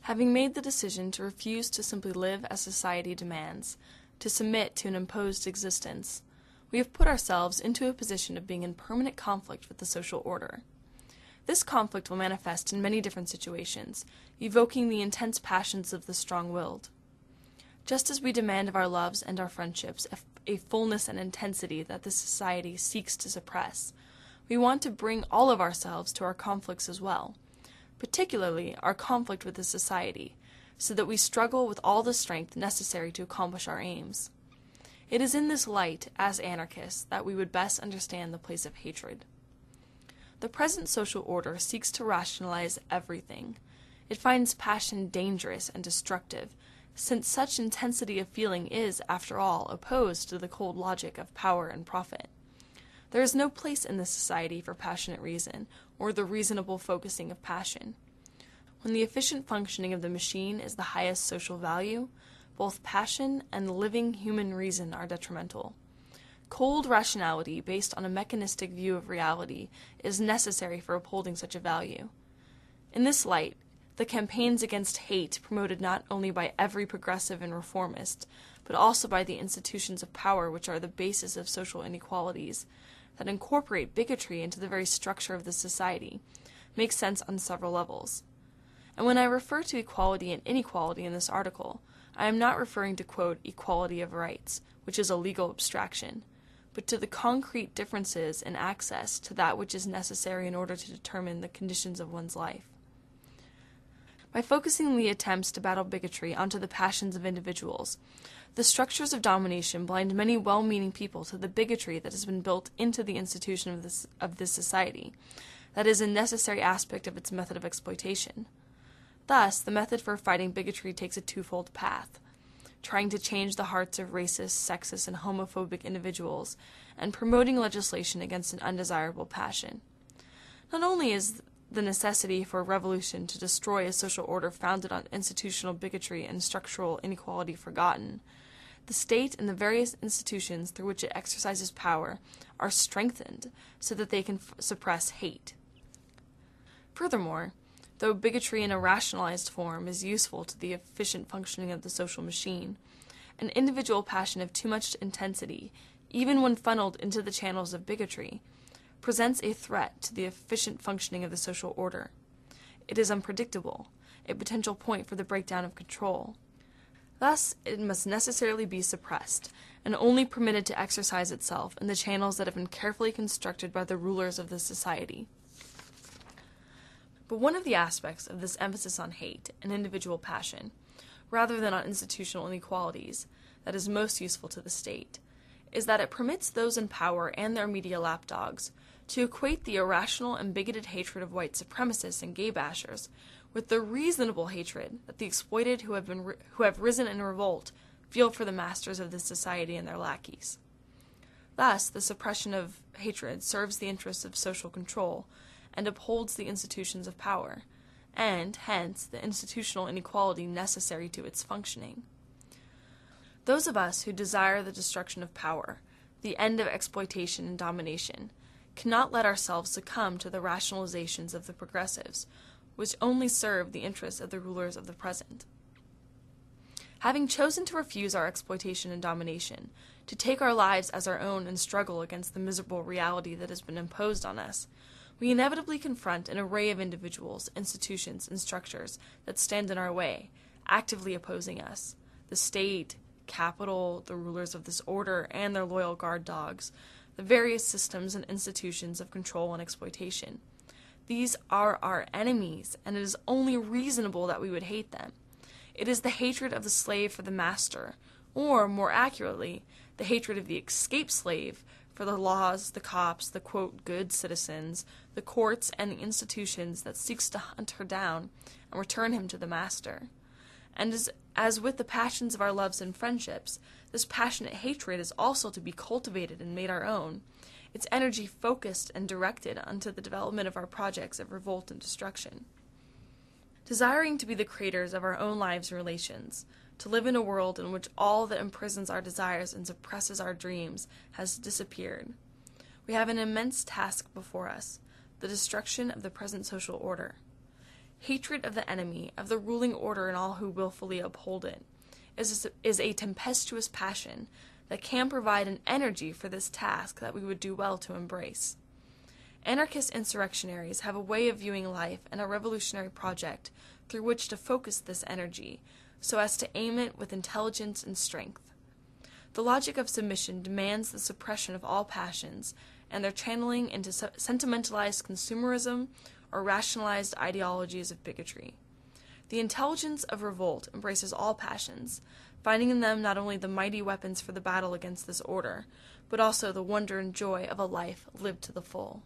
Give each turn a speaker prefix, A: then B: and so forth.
A: Having made the decision to refuse to simply live as society demands, to submit to an imposed existence, we have put ourselves into a position of being in permanent conflict with the social order. This conflict will manifest in many different situations, evoking the intense passions of the strong-willed. Just as we demand of our loves and our friendships a fullness and intensity that this society seeks to suppress, we want to bring all of ourselves to our conflicts as well, particularly our conflict with the society, so that we struggle with all the strength necessary to accomplish our aims. It is in this light, as anarchists, that we would best understand the place of hatred. The present social order seeks to rationalize everything. It finds passion dangerous and destructive, since such intensity of feeling is, after all, opposed to the cold logic of power and profit. There is no place in this society for passionate reason, or the reasonable focusing of passion. When the efficient functioning of the machine is the highest social value, both passion and living human reason are detrimental. Cold rationality based on a mechanistic view of reality is necessary for upholding such a value. In this light, the campaigns against hate promoted not only by every progressive and reformist, but also by the institutions of power which are the basis of social inequalities, that incorporate bigotry into the very structure of the society, make sense on several levels. And when I refer to equality and inequality in this article, I am not referring to, quote, equality of rights, which is a legal abstraction, but to the concrete differences in access to that which is necessary in order to determine the conditions of one's life. By focusing the attempts to battle bigotry onto the passions of individuals, the structures of domination blind many well-meaning people to the bigotry that has been built into the institution of this society, that is a necessary aspect of its method of exploitation. Thus, the method for fighting bigotry takes a twofold path, trying to change the hearts of racist, sexist, and homophobic individuals, and promoting legislation against an undesirable passion. Not only is the necessity for a revolution to destroy a social order founded on institutional bigotry and structural inequality forgotten, the state and the various institutions through which it exercises power are strengthened so that they can suppress hate. Furthermore, though bigotry in a rationalized form is useful to the efficient functioning of the social machine, an individual passion of too much intensity, even when funneled into the channels of bigotry, presents a threat to the efficient functioning of the social order. It is unpredictable, a potential point for the breakdown of control. Thus, it must necessarily be suppressed, and only permitted to exercise itself in the channels that have been carefully constructed by the rulers of the society. But one of the aspects of this emphasis on hate and individual passion, rather than on institutional inequalities, that is most useful to the state, is that it permits those in power and their media lapdogs to equate the irrational and bigoted hatred of white supremacists and gay bashers with the reasonable hatred that the exploited who have risen in revolt feel for the masters of this society and their lackeys. Thus, the suppression of hatred serves the interests of social control and upholds the institutions of power, and, hence, the institutional inequality necessary to its functioning. Those of us who desire the destruction of power, the end of exploitation and domination, cannot let ourselves succumb to the rationalizations of the progressives, which only serve the interests of the rulers of the present. Having chosen to refuse our exploitation and domination, to take our lives as our own and struggle against the miserable reality that has been imposed on us, we inevitably confront an array of individuals, institutions, and structures that stand in our way, actively opposing us: the state, capital, the rulers of this order, and their loyal guard dogs, the various systems and institutions of control and exploitation. These are our enemies, and it is only reasonable that we would hate them. It is the hatred of the slave for the master, or, more accurately, the hatred of the escaped slave for the laws, the cops, the, quote, good citizens, the courts, and the institutions that seeks to hunt her down and return him to the master. And as with the passions of our loves and friendships, this passionate hatred is also to be cultivated and made our own, its energy focused and directed unto the development of our projects of revolt and destruction. Desiring to be the creators of our own lives and relations, to live in a world in which all that imprisons our desires and suppresses our dreams has disappeared, we have an immense task before us: the destruction of the present social order. Hatred of the enemy, of the ruling order and all who willfully uphold it, is a tempestuous passion that can provide an energy for this task that we would do well to embrace. Anarchist insurrectionaries have a way of viewing life and a revolutionary project through which to focus this energy, so as to aim it with intelligence and strength. The logic of submission demands the suppression of all passions and their channeling into sentimentalized consumerism or rationalized ideologies of bigotry. The intelligence of revolt embraces all passions, finding in them not only the mighty weapons for the battle against this order, but also the wonder and joy of a life lived to the full.